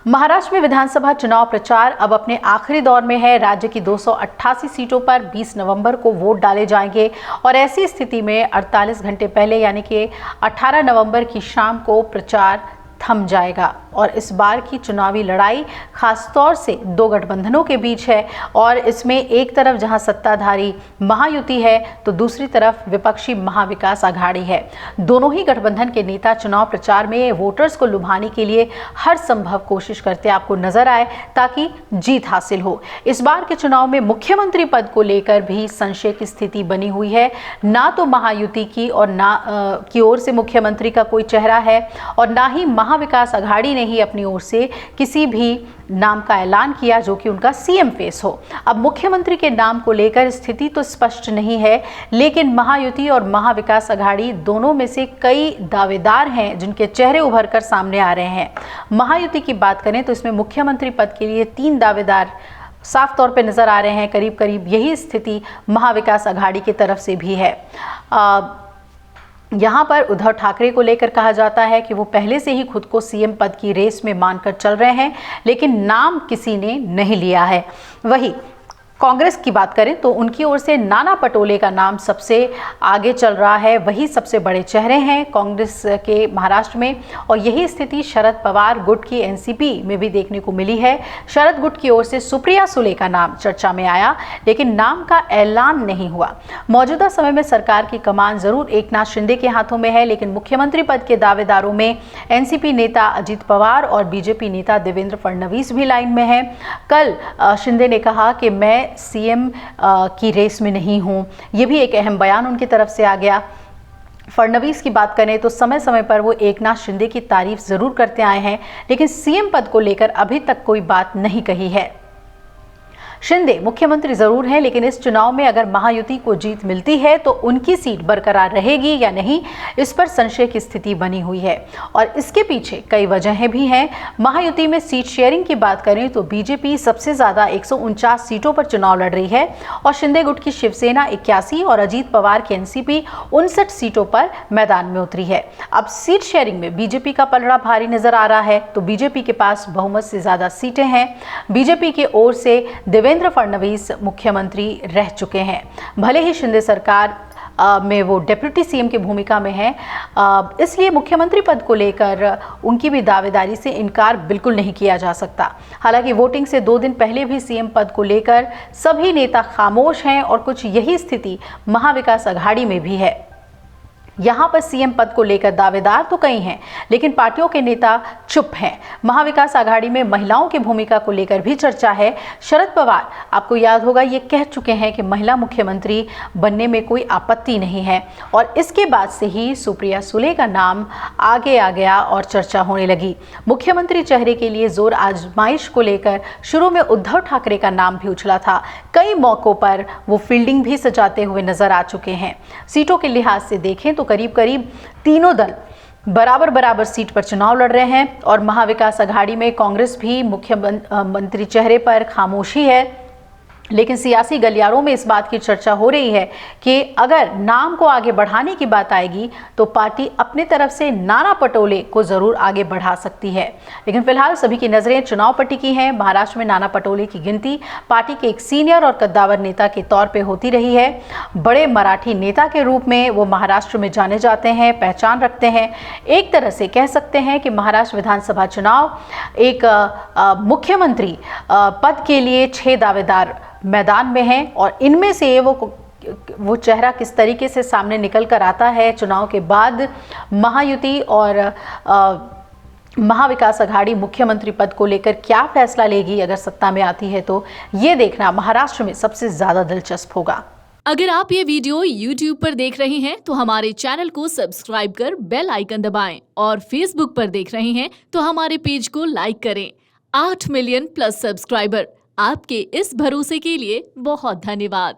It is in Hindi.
महाराष्ट्र में विधानसभा चुनाव प्रचार अब अपने आखिरी दौर में है। राज्य की 288 सीटों पर 20 नवंबर को वोट डाले जाएंगे और ऐसी स्थिति में 48 घंटे पहले यानी कि 18 नवंबर की शाम को प्रचार थम जाएगा। और इस बार की चुनावी लड़ाई खासतौर से दो गठबंधनों के बीच है और इसमें एक तरफ जहां सत्ताधारी महायुति है तो दूसरी तरफ विपक्षी महाविकास आघाड़ी है। दोनों ही गठबंधन के नेता चुनाव प्रचार में वोटर्स को लुभाने के लिए हर संभव कोशिश करते आपको नजर आए ताकि जीत हासिल हो। इस बार के चुनाव में मुख्यमंत्री पद को लेकर भी संशय की स्थिति बनी हुई है। ना तो महायुति की और ना की ओर से मुख्यमंत्री का कोई चेहरा है और ना ही महाविकास आघाड़ी ने ही अपनी ओर से किसी भी नाम का ऐलान किया जो कि उनका सीएम फेस हो। अब मुख्यमंत्री के नाम को लेकर स्थिति तो स्पष्ट नहीं है, लेकिन महायुति और महाविकास आघाड़ी दोनों में से कई दावेदार हैं जिनके चेहरे उभर कर सामने आ रहे हैं। महायुति की बात करें तो इसमें मुख्यमंत्री पद के लिए 3 दावेदार साफ तौर पे नजर आ रहे हैं। करीब करीब यही स्थिति महाविकास आघाड़ी की तरफ से भी है। यहाँ पर उद्धव ठाकरे को लेकर कहा जाता है कि वो पहले से ही खुद को सीएम पद की रेस में मानकर चल रहे हैं, लेकिन नाम किसी ने नहीं लिया है। वही कांग्रेस की बात करें तो उनकी ओर से नाना पटोले का नाम सबसे आगे चल रहा है। वही सबसे बड़े चेहरे हैं कांग्रेस के महाराष्ट्र में और यही स्थिति शरद पवार गुट की एनसीपी में भी देखने को मिली है। शरद गुट की ओर से सुप्रिया सुले का नाम चर्चा में आया, लेकिन नाम का ऐलान नहीं हुआ। मौजूदा समय में सरकार की कमान जरूर एकनाथ शिंदे के हाथों में है, लेकिन मुख्यमंत्री पद के दावेदारों में एनसीपी नेता अजित पवार और बीजेपी नेता देवेंद्र फडणवीस भी लाइन में है। कल शिंदे ने कहा कि मैं सीएम की रेस में नहीं हूं, यह भी एक अहम बयान उनकी तरफ से आ गया। फडणवीस की बात करें तो समय समय पर वो एकनाथ शिंदे की तारीफ जरूर करते आए हैं, लेकिन सीएम पद को लेकर अभी तक कोई बात नहीं कही है। शिंदे मुख्यमंत्री जरूर हैं, लेकिन इस चुनाव में अगर महायुति को जीत मिलती है तो उनकी सीट बरकरार रहेगी या नहीं, इस पर संशय की स्थिति बनी हुई है और इसके पीछे कई वजहें भी हैं। महायुति में सीट शेयरिंग की बात करें तो बीजेपी सबसे ज्यादा 149 सीटों पर चुनाव लड़ रही है और शिंदे गुट की शिवसेना 81 और अजीत पवार की एनसीपी 59 सीटों पर मैदान में उतरी है। अब सीट शेयरिंग में बीजेपी का पलड़ा भारी नजर आ रहा है तो बीजेपी के पास बहुमत से ज्यादा सीटें हैं। बीजेपी की ओर से देवेंद्र फडणवीस मुख्यमंत्री रह चुके हैं, भले ही शिंदे सरकार में वो डिप्टी सीएम की भूमिका में है, इसलिए मुख्यमंत्री पद को लेकर उनकी भी दावेदारी से इनकार बिल्कुल नहीं किया जा सकता। हालांकि वोटिंग से 2 दिन पहले भी सीएम पद को लेकर सभी नेता खामोश हैं और कुछ यही स्थिति महाविकास आघाड़ी में भी है। यहाँ पर सीएम पद को लेकर दावेदार तो कई हैं, लेकिन पार्टियों के नेता चुप हैं। महाविकास आघाड़ी में महिलाओं की भूमिका को लेकर भी चर्चा है। शरद पवार आपको याद होगा ये कह चुके हैं कि महिला मुख्यमंत्री बनने में कोई आपत्ति नहीं है और इसके बाद से ही सुप्रिया सुले का नाम आगे आ गया और चर्चा होने लगी। मुख्यमंत्री चेहरे के लिए जोर आजमाइश को लेकर शुरू में उद्धव ठाकरे का नाम भी उछला था। कई मौकों पर वो फील्डिंग भी सजाते हुए नजर आ चुके हैं। सीटों के लिहाज से देखें तो करीब करीब तीनों दल बराबर सीट पर चुनाव लड़ रहे हैं और महाविकास आघाड़ी में कांग्रेस भी मुख्यमंत्री चेहरे पर खामोशी है। लेकिन सियासी गलियारों में इस बात की चर्चा हो रही है कि अगर नाम को आगे बढ़ाने की बात आएगी तो पार्टी अपनी तरफ से नाना पटोले को जरूर आगे बढ़ा सकती है। लेकिन फिलहाल सभी की नजरें चुनाव पर टिकी हैं। महाराष्ट्र में नाना पटोले की गिनती पार्टी के एक सीनियर और कद्दावर नेता के तौर पे होती रही है। बड़े मराठी नेता के रूप में वो महाराष्ट्र में जाने जाते हैं, पहचान रखते हैं। एक तरह से कह सकते हैं कि महाराष्ट्र विधानसभा चुनाव एक मुख्यमंत्री पद के लिए 6 दावेदार मैदान में हैं और इनमें से वो चेहरा किस तरीके से सामने निकल कर आता है चुनाव के बाद, महायुति और महाविकास आघाड़ी मुख्यमंत्री पद को लेकर क्या फैसला लेगी अगर सत्ता में आती है, तो ये देखना महाराष्ट्र में सबसे ज्यादा दिलचस्प होगा। अगर आप ये वीडियो YouTube पर देख रहे हैं तो हमारे चैनल को सब्सक्राइब कर बेल आइकन दबाएं और Facebook पर देख रहे हैं तो हमारे पेज को लाइक करें। 8 मिलियन प्लस सब्सक्राइबर, आपके इस भरोसे के लिए बहुत धन्यवाद।